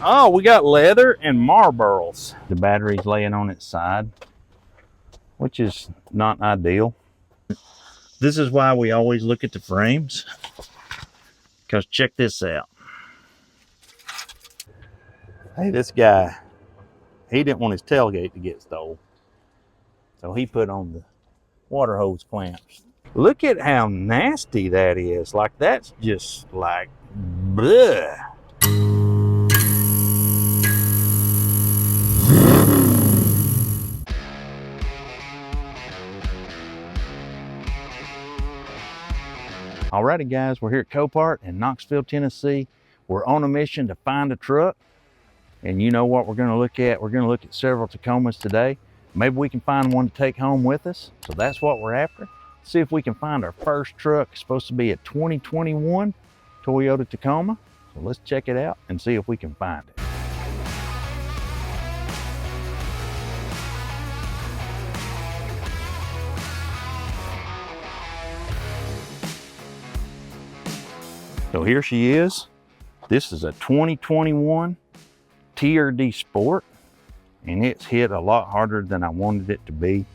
Oh, we got leather and Marlboros. The battery's laying on its side, which is not ideal. This is why we always look at the frames, because check this out. Hey, this guy, he didn't want his tailgate to get stolen, so he put on the water hose clamps. Look at how nasty that is. Like, that's just like, bleh. Alrighty guys, we're here at Copart in Knoxville, Tennessee. We're on a mission to find a truck. And you know what we're gonna look at? We're gonna look at several Tacomas today. Maybe we can find one to take home with us. So that's what we're after. See if we can find our first truck. It's supposed to be a 2021 Toyota Tacoma. So let's check it out and see if we can find it. So here she is. This is a 2021 TRD Sport, and it's hit a lot harder than I wanted it to be.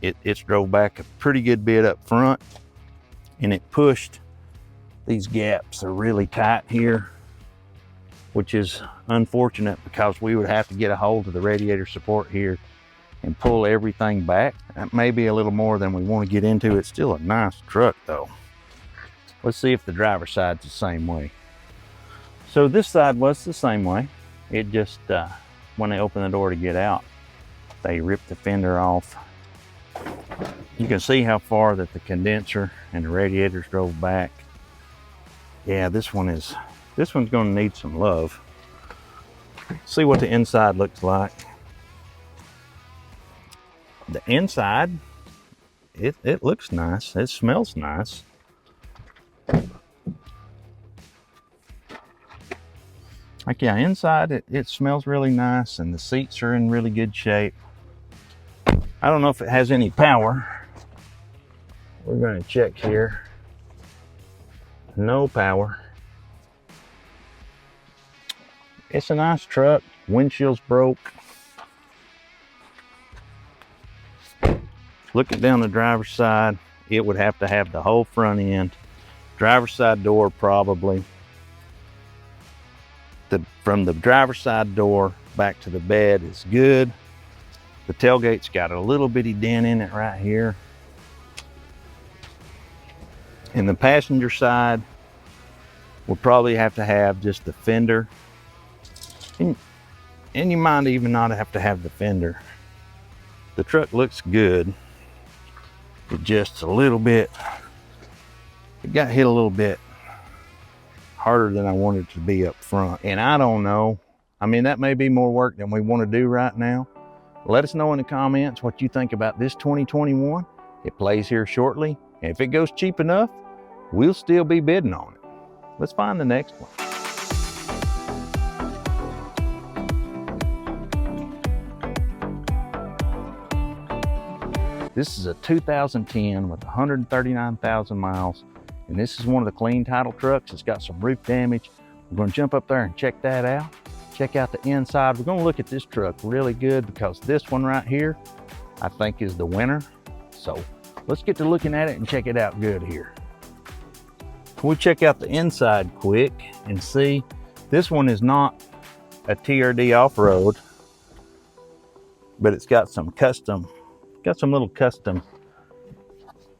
It's drove back a pretty good bit up front, and it pushed. These gaps are really tight here, which is unfortunate because we would have to get a hold of the radiator support here and pull everything back. That may be a little more than we want to get into. It's still a nice truck though. Let's see if the driver's side's the same way. So this side was the same way. It just, when they opened the door to get out, they ripped the fender off. You can see how far that the condenser and the radiators drove back. Yeah, this one's gonna need some love. See what the inside looks like. The inside, it looks nice. It smells nice. Like, yeah, inside it smells really nice, and the seats are in really good shape. I don't know if it has any power. We're going to check here. No power. It's a nice truck. Windshield's broke. Looking down the driver's side, it would have to have the whole front end. Driver's side door probably. From the driver's side door back to the bed is good. The tailgate's got a little bitty dent in it right here. And the passenger side will probably have to have just the fender. And you might even not have to have the fender. The truck looks good. It just a little bit, it got hit a little bit harder than I wanted it to be up front. And I don't know, I mean, that may be more work than we want to do right now. Let us know in the comments what you think about this 2021. It plays here shortly, and if it goes cheap enough, we'll still be bidding on it. Let's find the next one. This is a 2010 with 139,000 miles. And this is one of the clean title trucks. It's got some roof damage. We're going to jump up there and check that out. Check out the inside. We're going to look at this truck really good because this one right here, I think, is the winner. So let's get to looking at it and check it out good here. We'll check out the inside quick and see. This one is not a TRD off-road, but it's got some little custom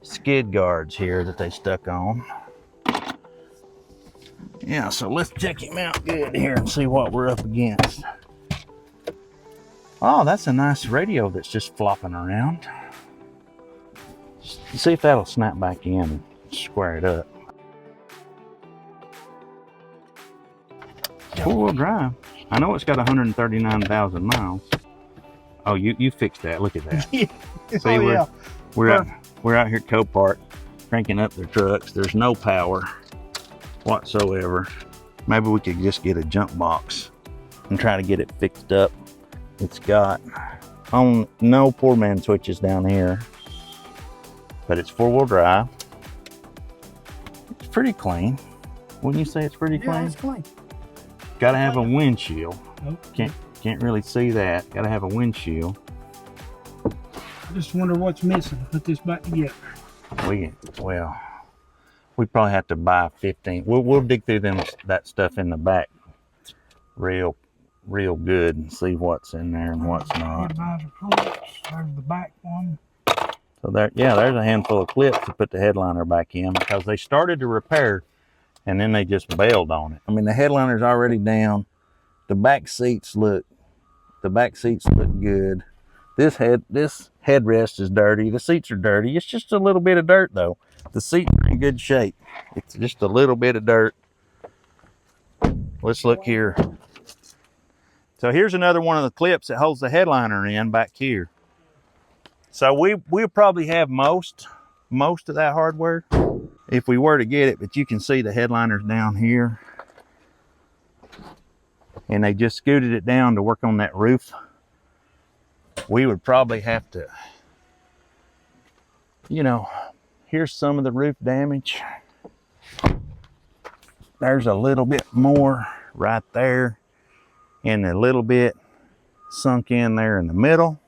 skid guards here that they stuck on. Yeah, so let's check him out good here and see what we're up against. Oh, that's a nice radio that's just flopping around. See if that'll snap back in and square it up. Four-wheel drive. I know it's got 139,000 miles. Oh, you fixed that. Look at that. See, yeah. We're out here at Copart cranking up their trucks. There's no power whatsoever. Maybe we could just get a jump box and try to get it fixed up. It's got no poor man switches down here, but it's four-wheel drive. It's pretty clean. Wouldn't you say it's pretty clean? Yeah, it's clean. Gotta have a windshield. Nope. Can't really see that. Gotta have a windshield. I just wonder what's missing to put this back together. We probably have to buy 15. We'll dig through that stuff in the back real good and see what's in there and what's not. There's the back one. So there's a handful of clips to put the headliner back in because they started to repair and then they just bailed on it. I mean, the headliner's already down. The back seats look good. This headrest is dirty. The seats are dirty. It's just a little bit of dirt though. The seats are in good shape. It's just a little bit of dirt. Let's look here. So here's another one of the clips that holds the headliner in back here. So we'll probably have most of that hardware if we were to get it, but you can see the headliner's down here. And they just scooted it down to work on that roof. We would probably have to, here's some of the roof damage. There's a little bit more right there and a little bit sunk in there in the middle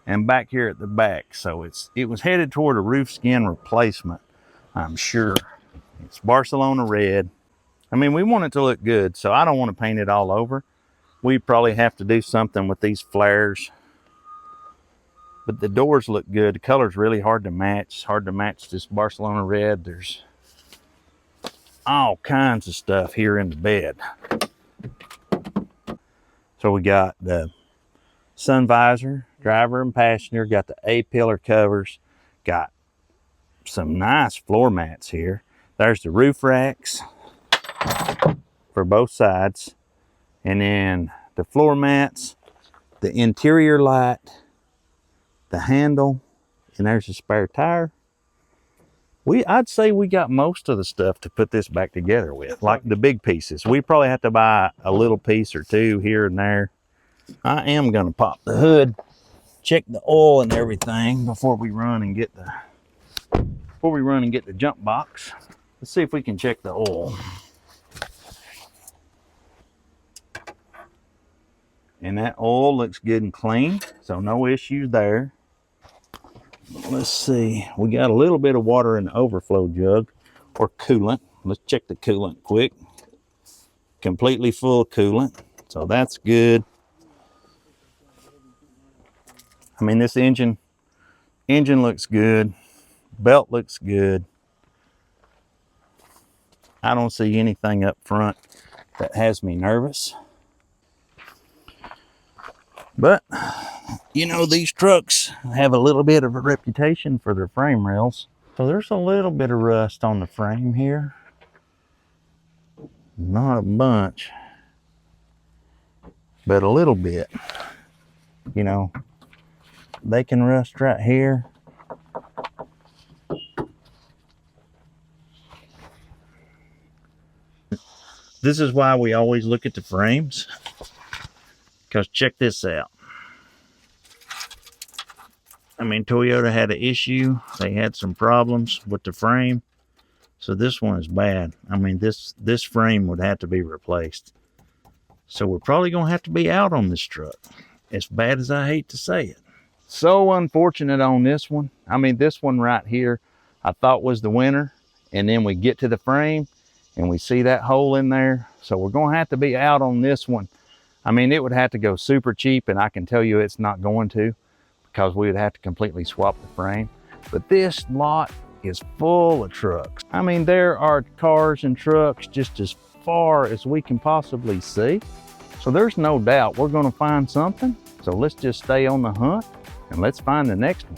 and back here at the back. So it was headed toward a roof skin replacement, I'm sure. It's Barcelona red. I mean, we want it to look good, so I don't want to paint it all over. We probably have to do something with these flares. But the doors look good. The color's really hard to match. It's hard to match this Barcelona red. There's all kinds of stuff here in the bed. So we got the sun visor, driver and passenger, got the A-pillar covers, got some nice floor mats here. There's the roof racks for both sides. And then the floor mats, the interior light, the handle, and there's a spare tire. I'd say we got most of the stuff to put this back together with, like the big pieces. We probably have to buy a little piece or two here and there. I am gonna pop the hood, check the oil and everything before we run and get the jump box. Let's see if we can check the oil. And that oil looks good and clean, so no issues there. Let's see, we got a little bit of water in the overflow jug or coolant. Let's check the coolant quick. Completely full of coolant, so that's good. I mean, this engine looks good. Belt looks good. I don't see anything up front that has me nervous. But, these trucks have a little bit of a reputation for their frame rails. So there's a little bit of rust on the frame here. Not a bunch, but a little bit. They can rust right here. This is why we always look at the frames. Because check this out. I mean, Toyota had an issue. They had some problems with the frame. So this one is bad. I mean, this frame would have to be replaced. So we're probably going to have to be out on this truck. As bad as I hate to say it. So unfortunate on this one. I mean, this one right here, I thought was the winner. And then we get to the frame and we see that hole in there. So we're going to have to be out on this one. I mean, it would have to go super cheap, and I can tell you it's not going to, because we would have to completely swap the frame. But this lot is full of trucks. I mean, there are cars and trucks just as far as we can possibly see. So there's no doubt we're going to find something. So let's just stay on the hunt and let's find the next one.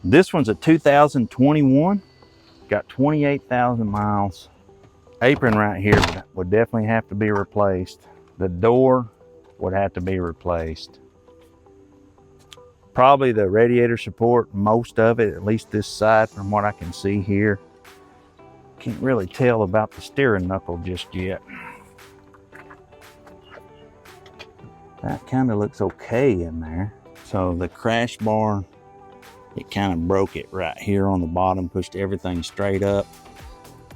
This one's a 2021, got 28,000 miles. Apron right here would definitely have to be replaced. The door would have to be replaced. Probably the radiator support, most of it, at least this side from what I can see here. Can't really tell about the steering knuckle just yet. That kind of looks okay in there. So the crash bar, it kind of broke it right here on the bottom, pushed everything straight up.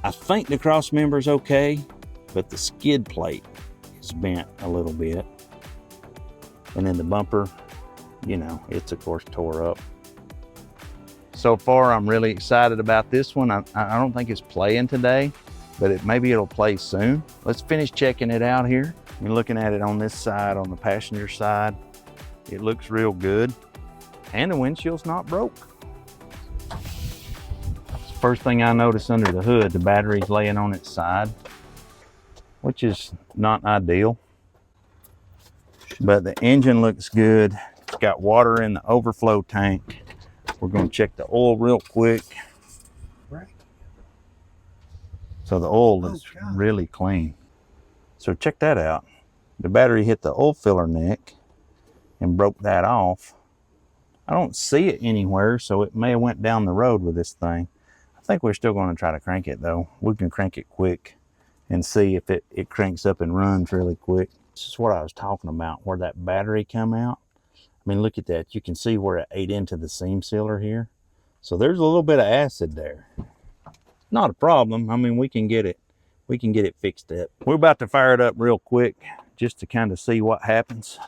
I think the cross member is okay, but the skid plate is bent a little bit. And then the bumper, you know, it's of course tore up. So far, I'm really excited about this one. I don't think it's playing today, but maybe it'll play soon. Let's finish checking it out here. You're looking at it on this side, on the passenger side. It looks real good. And the windshield's not broke. First thing I notice under the hood, the battery's laying on its side, which is not ideal. But the engine looks good. It's got water in the overflow tank. We're going to check the oil real quick. So the oil is really clean. So check that out. The battery hit the oil filler neck and broke that off. I don't see it anywhere, so it may have went down the road with this thing. I think we're still going to try to crank it though. We can crank it quick and see if it cranks up and runs really quick. This is what I was talking about, where that battery come out. I mean, look at that. You can see where it ate into the seam sealer here. So there's a little bit of acid there. Not a problem. I mean, we can get it fixed up. We're about to fire it up real quick just to kind of see what happens.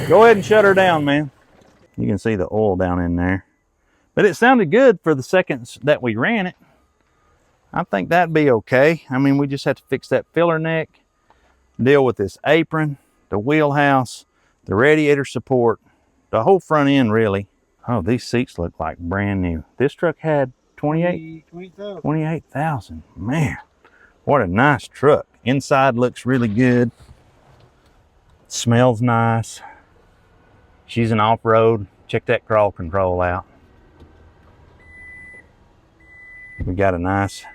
Go ahead and shut her down, man. You can see the oil down in there. But it sounded good for the seconds that we ran it. I think that'd be okay. I mean, we just have to fix that filler neck, deal with this apron, the wheelhouse, the radiator support, the whole front end really. Oh, these seats look like brand new. This truck had 28,000. Man, what a nice truck. Inside looks really good. Smells nice. She's an off-road. Check that crawl control out. We got a nice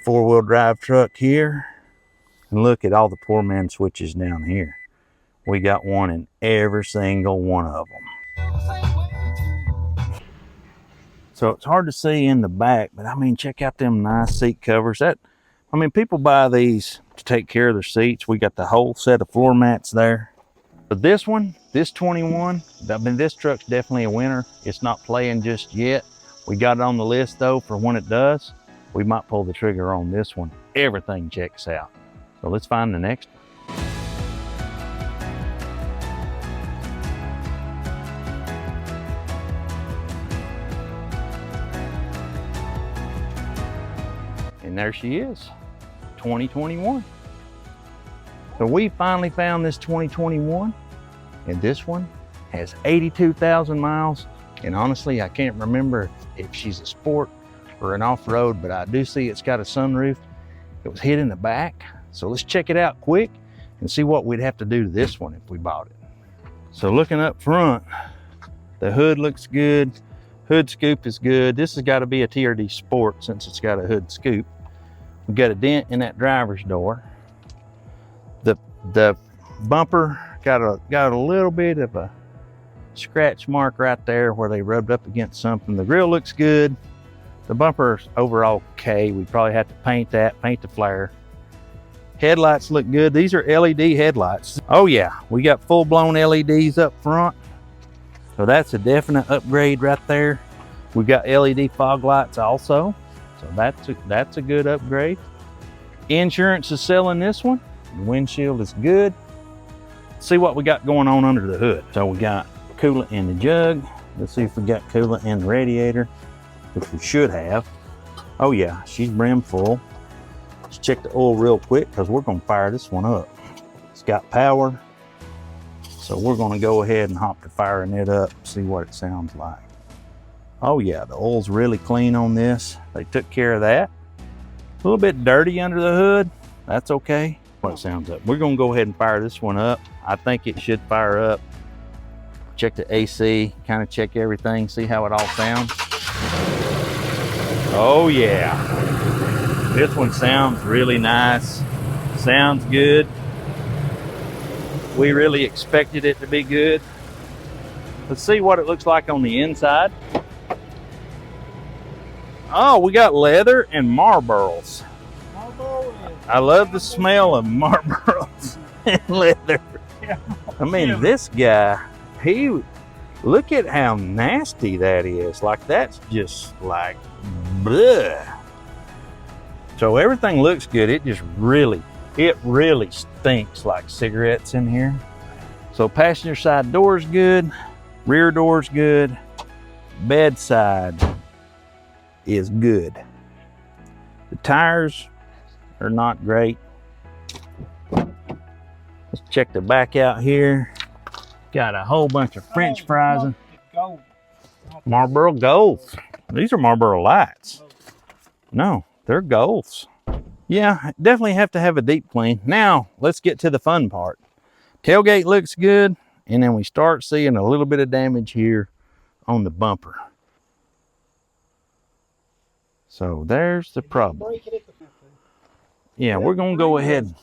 four-wheel drive truck here. And look at all the poor man switches down here. We got one in every single one of them. So it's hard to see in the back, but I mean, check out them nice seat covers. I mean, people buy these to take care of their seats. We got the whole set of floor mats there. But this one, this 21, I mean, this truck's definitely a winner. It's not playing just yet. We got it on the list though for when it does. We might pull the trigger on this one. Everything checks out. So let's find the next one. And there she is, 2021. So we finally found this 2021, and this one has 82,000 miles. And honestly, I can't remember if she's a sport or an off-road, but I do see it's got a sunroof. It was hid in the back. So let's check it out quick and see what we'd have to do to this one if we bought it. So looking up front, the hood looks good. Hood scoop is good. This has got to be a TRD Sport since it's got a hood scoop. We've got a dent in that driver's door. The bumper got a little bit of a scratch mark right there where they rubbed up against something. The grill looks good. The bumper's overall okay. We probably have to paint that, paint the flare. Headlights look good. These are LED headlights. Oh yeah, we got full-blown LEDs up front. So that's a definite upgrade right there. We got LED fog lights also. So that's a good upgrade. Insurance is selling this one. The windshield is good. Let's see what we got going on under the hood. So we got coolant in the jug. Let's see if we got coolant in the radiator, which we should have. Oh yeah, she's brim full. Let's check the oil real quick because we're gonna fire this one up. It's got power. So we're gonna go ahead and hop to firing it up, see what it sounds like. Oh yeah, the oil's really clean on this. They took care of that. A little bit dirty under the hood. That's okay. What it sounds like. We're gonna go ahead and fire this one up. I think it should fire up. Check the AC, kind of check everything, see how it all sounds. Oh yeah. This one sounds really nice. Sounds good. We really expected it to be good. Let's see what it looks like on the inside. Oh, we got leather and marbles. Marble I love the smell of Marlboros and leather. Yeah. I mean, this guy, look at how nasty that is. Like, that's just like, bleh. So everything looks good. It really stinks like cigarettes in here. So passenger side door's good, rear door's good, bedside is good. The tires are not great. Let's check the back out here. Got a whole bunch of French fries. Marlboro Golds. These are Marlboro Lights. No, they're Golds. Yeah, definitely have to have a deep clean. Now, let's get to the fun part. Tailgate looks good, and then we start seeing a little bit of damage here on the bumper. So there's the problem. Yeah, we're gonna go ahead.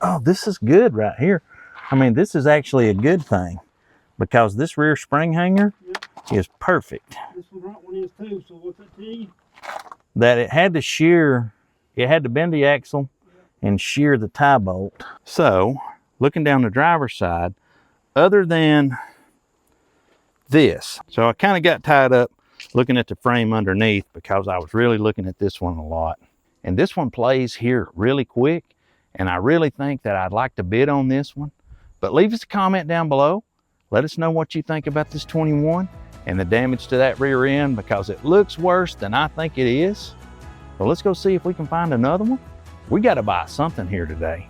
Oh, this is good right here. I mean, this is actually a good thing because this rear spring hanger is perfect. This front one is too, so what's that to you? That it had to shear, it had to bend the axle and shear the tie bolt. So, looking down the driver's side, other than this, so I kind of got tied up looking at the frame underneath because I was really looking at this one a lot. And this one plays here really quick, and I really think that I'd like to bid on this one. But leave us a comment down below. Let us know what you think about this 21 and the damage to that rear end, because it looks worse than I think it is. So let's go see if we can find another one. We got to buy something here today.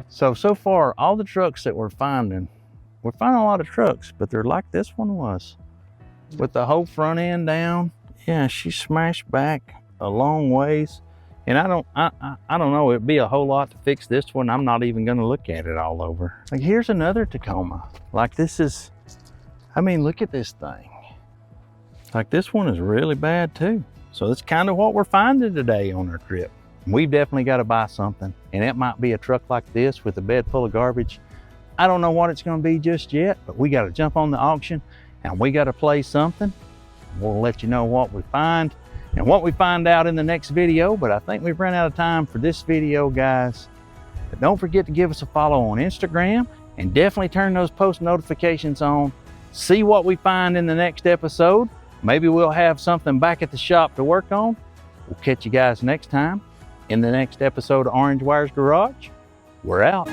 So far, all the trucks that we're finding a lot of trucks, but they're like this one was, with the whole front end down. Yeah, she smashed back a long ways. And I don't know, it'd be a whole lot to fix this one. I'm not even gonna look at it all over. Like, here's another Tacoma. Like, this is, I mean, look at this thing. Like, this one is really bad too. So that's kind of what we're finding today on our trip. We've definitely got to buy something, and it might be a truck like this with a bed full of garbage. I don't know what it's going to be just yet, but we got to jump on the auction and we got to play something. We'll let you know what we find and what we find out in the next video. But I think we've run out of time for this video, guys. But don't forget to give us a follow on Instagram, and definitely turn those post notifications on. See what we find in the next episode. Maybe we'll have something back at the shop to work on. We'll catch you guys next time in the next episode of Orange Wire's Garage. We're out.